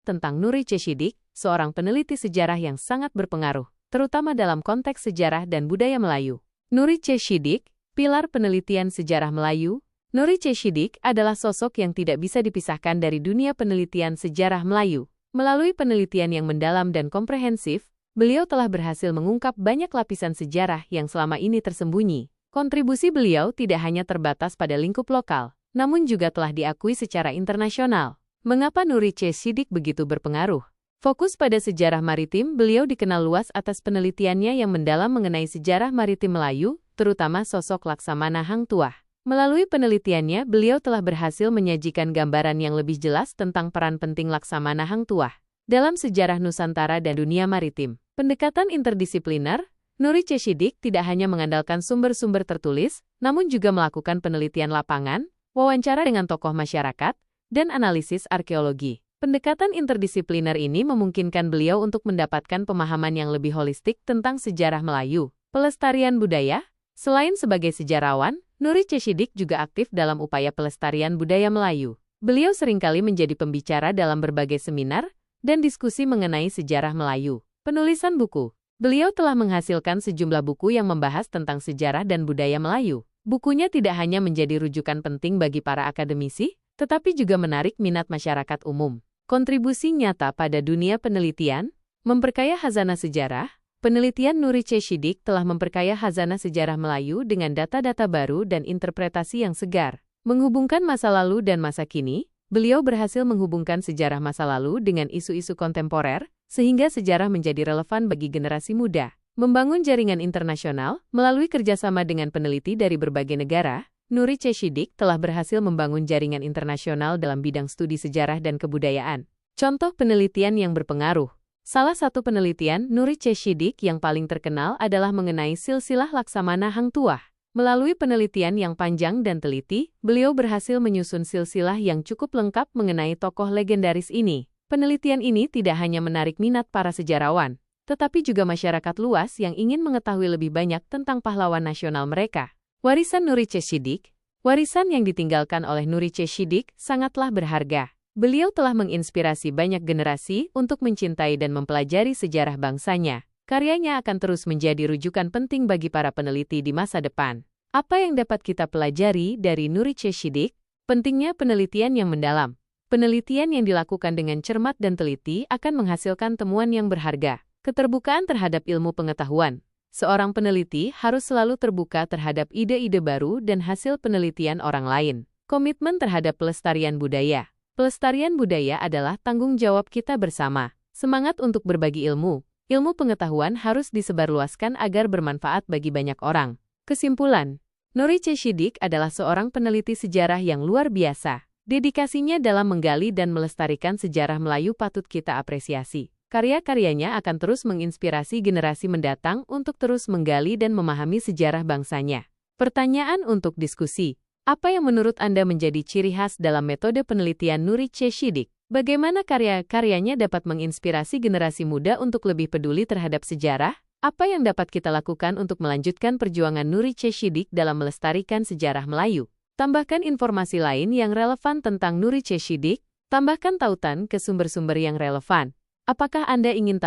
tentang Nuri C. Siddiq, seorang peneliti sejarah yang sangat berpengaruh, terutama dalam konteks sejarah dan budaya Melayu. Nuri C. Siddiq, pilar penelitian sejarah Melayu. Nuri C. Siddiq adalah sosok yang tidak bisa dipisahkan dari dunia penelitian sejarah Melayu. Melalui penelitian yang mendalam dan komprehensif, beliau telah berhasil mengungkap banyak lapisan sejarah yang selama ini tersembunyi. Kontribusi beliau tidak hanya terbatas pada lingkup lokal, namun juga telah diakui secara internasional. Mengapa Nuri C. Siddiq begitu berpengaruh? Fokus pada sejarah maritim, beliau dikenal luas atas penelitiannya yang mendalam mengenai sejarah maritim Melayu, terutama sosok Laksamana Hang Tuah. Melalui penelitiannya, beliau telah berhasil menyajikan gambaran yang lebih jelas tentang peran penting Laksamana Hang Tuah dalam sejarah Nusantara dan dunia maritim. Pendekatan interdisipliner, Nuri C. Siddiq tidak hanya mengandalkan sumber-sumber tertulis, namun juga melakukan penelitian lapangan, wawancara dengan tokoh masyarakat, dan analisis arkeologi. Pendekatan interdisipliner ini memungkinkan beliau untuk mendapatkan pemahaman yang lebih holistik tentang sejarah Melayu. Pelestarian budaya. Selain sebagai sejarawan, Nuri C. Siddiq juga aktif dalam upaya pelestarian budaya Melayu. Beliau seringkali menjadi pembicara dalam berbagai seminar dan diskusi mengenai sejarah Melayu. Penulisan buku. Beliau telah menghasilkan sejumlah buku yang membahas tentang sejarah dan budaya Melayu. Bukunya tidak hanya menjadi rujukan penting bagi para akademisi, tetapi juga menarik minat masyarakat umum. Kontribusi nyata pada dunia penelitian, memperkaya khazanah sejarah. Penelitian Nuri C. Siddiq telah memperkaya khazanah sejarah Melayu dengan data-data baru dan interpretasi yang segar. Menghubungkan masa lalu dan masa kini, beliau berhasil menghubungkan sejarah masa lalu dengan isu-isu kontemporer, sehingga sejarah menjadi relevan bagi generasi muda. Membangun jaringan internasional, melalui kerjasama dengan peneliti dari berbagai negara, Nuri C. Siddiq telah berhasil membangun jaringan internasional dalam bidang studi sejarah dan kebudayaan. Contoh penelitian yang berpengaruh. Salah satu penelitian Nuri C. Siddiq yang paling terkenal adalah mengenai silsilah Laksamana Hang Tuah. Melalui penelitian yang panjang dan teliti, beliau berhasil menyusun silsilah yang cukup lengkap mengenai tokoh legendaris ini. Penelitian ini tidak hanya menarik minat para sejarawan, tetapi juga masyarakat luas yang ingin mengetahui lebih banyak tentang pahlawan nasional mereka. Warisan Nuri C. Siddiq. Warisan yang ditinggalkan oleh Nuri C. Siddiq sangatlah berharga. Beliau telah menginspirasi banyak generasi untuk mencintai dan mempelajari sejarah bangsanya. Karyanya akan terus menjadi rujukan penting bagi para peneliti di masa depan. Apa yang dapat kita pelajari dari Nuri C. Siddiq? Pentingnya penelitian yang mendalam. Penelitian yang dilakukan dengan cermat dan teliti akan menghasilkan temuan yang berharga. Keterbukaan terhadap ilmu pengetahuan. Seorang peneliti harus selalu terbuka terhadap ide-ide baru dan hasil penelitian orang lain. Komitmen terhadap pelestarian budaya. Pelestarian budaya adalah tanggung jawab kita bersama. Semangat untuk berbagi ilmu. Ilmu pengetahuan harus disebarluaskan agar bermanfaat bagi banyak orang. Kesimpulan, Nuri C. Siddiq adalah seorang peneliti sejarah yang luar biasa. Dedikasinya dalam menggali dan melestarikan sejarah Melayu patut kita apresiasi. Karya-karyanya akan terus menginspirasi generasi mendatang untuk terus menggali dan memahami sejarah bangsanya. Pertanyaan untuk diskusi. Apa yang menurut Anda menjadi ciri khas dalam metode penelitian Nuri C. Siddiq? Bagaimana karya-karyanya dapat menginspirasi generasi muda untuk lebih peduli terhadap sejarah? Apa yang dapat kita lakukan untuk melanjutkan perjuangan Nuri C. Siddiq dalam melestarikan sejarah Melayu? Tambahkan informasi lain yang relevan tentang Nuri C. Siddiq. Tambahkan tautan ke sumber-sumber yang relevan. Apakah Anda ingin tahu